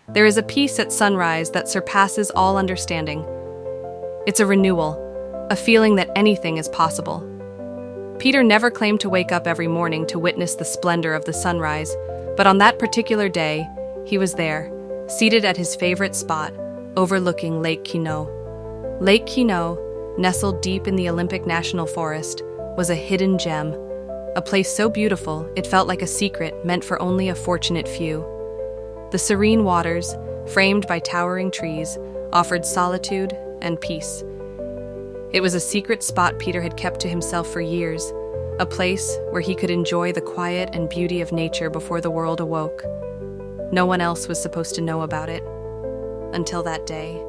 There is a peace at sunrise that surpasses all understanding. It's a renewal, a feeling that anything is possible. Peter never claimed to wake up every morning to witness the splendor of the sunrise, but on that particular day, he was there, seated at his favorite spot, overlooking Lake Quinault. Lake Quinault, nestled deep in the Olympic National Forest, was a hidden gem, a place so beautiful it felt like a secret meant for only a fortunate few. The serene waters, framed by towering trees, offered solitude and peace. It was a secret spot Peter had kept to himself for years, a place where he could enjoy the quiet and beauty of nature before the world awoke. No one else was supposed to know about it, until that day.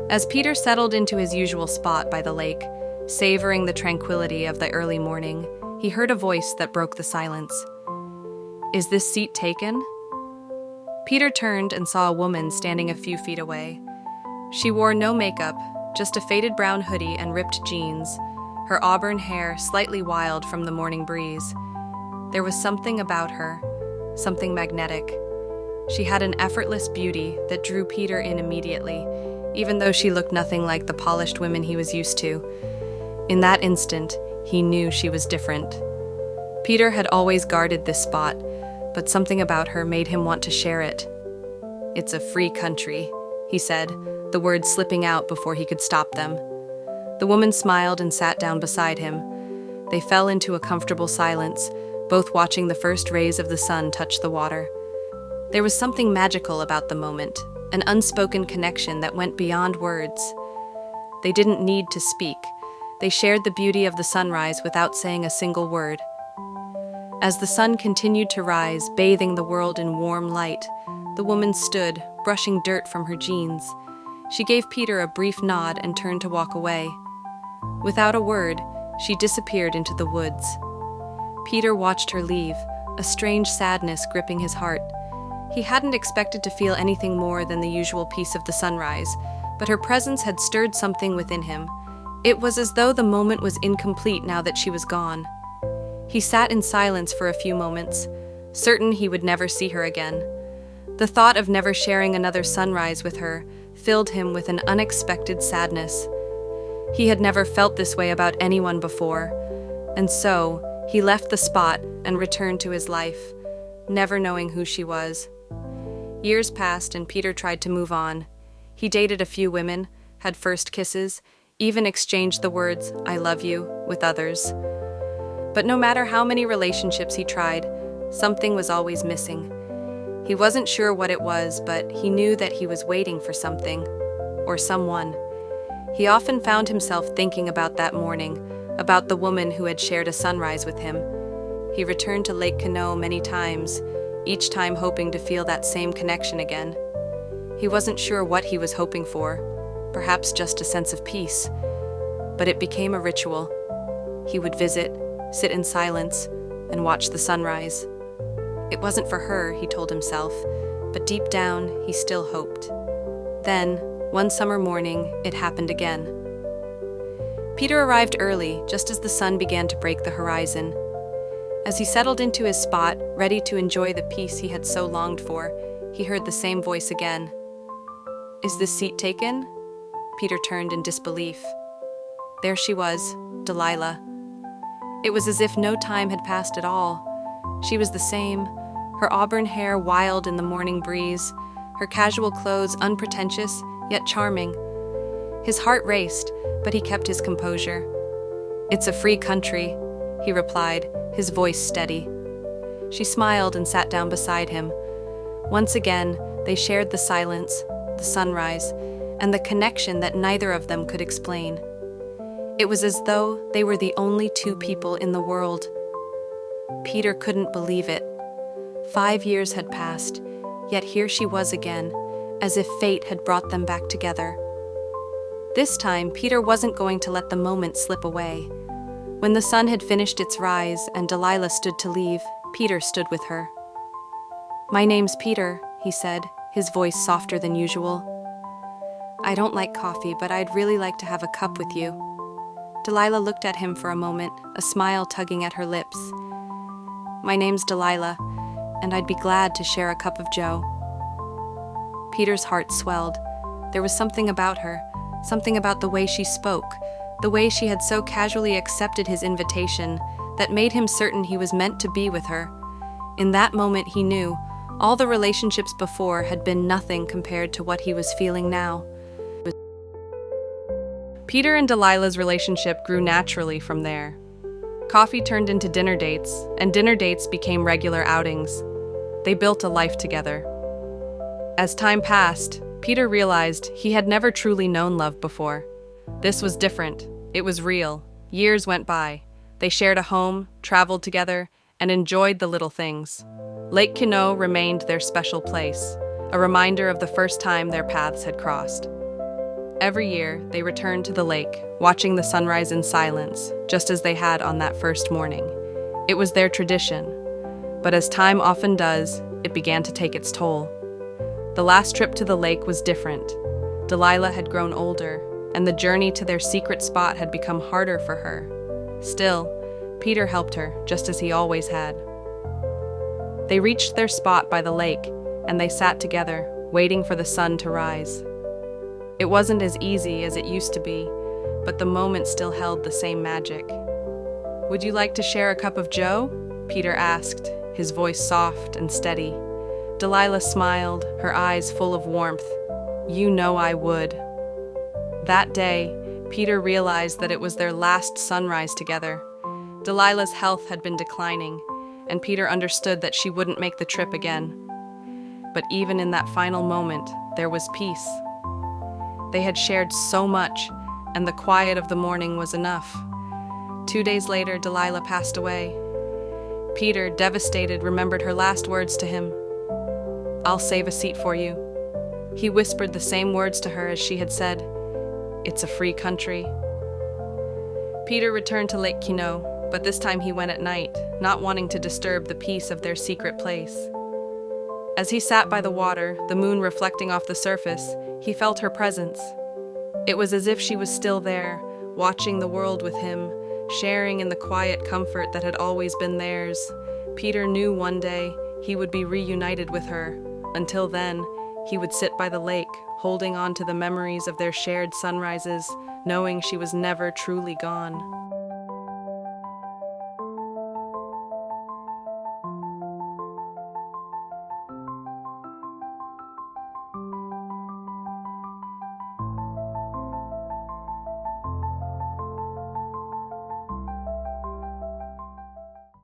As Peter settled into his usual spot by the lake, savoring the tranquility of the early morning, he heard a voice that broke the silence. "Is this seat taken?" Peter turned and saw a woman standing a few feet away. She wore no makeup, just a faded brown hoodie and ripped jeans, her auburn hair slightly wild from the morning breeze. There was something about her, something magnetic. She had an effortless beauty that drew Peter in immediately, even though she looked nothing like the polished women he was used to. In that instant, he knew she was different. Peter had always guarded this spot, but something about her made him want to share it. "It's a free country," he said, the words slipping out before he could stop them. The woman smiled and sat down beside him. They fell into a comfortable silence, both watching the first rays of the sun touch the water. There was something magical about the moment, an unspoken connection that went beyond words. They didn't need to speak. They shared the beauty of the sunrise without saying a single word. As the sun continued to rise, bathing the world in warm light, the woman stood, brushing dirt from her jeans. She gave Peter a brief nod and turned to walk away. Without a word, she disappeared into the woods. Peter watched her leave, a strange sadness gripping his heart. He hadn't expected to feel anything more than the usual peace of the sunrise, but her presence had stirred something within him. It was as though the moment was incomplete now that she was gone. He sat in silence for a few moments, certain he would never see her again. The thought of never sharing another sunrise with her filled him with an unexpected sadness. He had never felt this way about anyone before, and so he left the spot and returned to his life, never knowing who she was. Years passed and Peter tried to move on. He dated a few women, had first kisses, even exchanged the words, "I love you," with others. But no matter how many relationships he tried, something was always missing. He wasn't sure what it was, but he knew that he was waiting for something, or someone. He often found himself thinking about that morning, about the woman who had shared a sunrise with him. He returned to Lake Quinault many times, each time hoping to feel that same connection again. He wasn't sure what he was hoping for, perhaps just a sense of peace, but it became a ritual. He would visit, sit in silence, and watch the sunrise. It wasn't for her, he told himself, but deep down, he still hoped. Then, one summer morning, it happened again. Peter arrived early, just as the sun began to break the horizon. As he settled into his spot, ready to enjoy the peace he had so longed for, he heard the same voice again. "Is this seat taken?" Peter turned in disbelief. There she was, Delilah. It was as if no time had passed at all. She was the same, her auburn hair wild in the morning breeze, her casual clothes unpretentious, yet charming. His heart raced, but he kept his composure. "It's a free country," he replied, his voice steady. She smiled and sat down beside him. Once again, they shared the silence, the sunrise, and the connection that neither of them could explain. It was as though they were the only two people in the world. Peter couldn't believe it. 5 years had passed, yet here she was again, as if fate had brought them back together. This time, Peter wasn't going to let the moment slip away. When the sun had finished its rise and Delilah stood to leave, Peter stood with her. "My name's Peter," he said, his voice softer than usual. "I don't like coffee, but I'd really like to have a cup with you." Delilah looked at him for a moment, a smile tugging at her lips. "My name's Delilah, and I'd be glad to share a cup of joe." Peter's heart swelled. There was something about her, something about the way she spoke, the way she had so casually accepted his invitation, that made him certain he was meant to be with her. In that moment he knew, all the relationships before had been nothing compared to what he was feeling now. Peter and Delilah's relationship grew naturally from there. Coffee turned into dinner dates, and dinner dates became regular outings. They built a life together. As time passed, Peter realized he had never truly known love before. This was different. It was real. Years went by. They shared a home, traveled together, and enjoyed the little things. Lake Quinault remained their special place, a reminder of the first time their paths had crossed. Every year, they returned to the lake, watching the sunrise in silence, just as they had on that first morning. It was their tradition. But as time often does, it began to take its toll. The last trip to the lake was different. Delilah had grown older, and the journey to their secret spot had become harder for her. Still, Peter helped her, just as he always had. They reached their spot by the lake, and they sat together, waiting for the sun to rise. It wasn't as easy as it used to be, but the moment still held the same magic. "Would you like to share a cup of joe?" Peter asked, his voice soft and steady. Delilah smiled, her eyes full of warmth. "You know I would." That day, Peter realized that it was their last sunrise together. Delilah's health had been declining, and Peter understood that she wouldn't make the trip again. But even in that final moment, there was peace. They had shared so much, and the quiet of the morning was enough. 2 days later, Delilah passed away. Peter, devastated, remembered her last words to him. "I'll save a seat for you." He whispered the same words to her as she had said, "It's a free country." Peter returned to Lake Quinault, but this time he went at night, not wanting to disturb the peace of their secret place. As he sat by the water, the moon reflecting off the surface, he felt her presence. It was as if she was still there, watching the world with him, sharing in the quiet comfort that had always been theirs. Peter knew one day he would be reunited with her. Until then, he would sit by the lake, holding on to the memories of their shared sunrises, knowing she was never truly gone.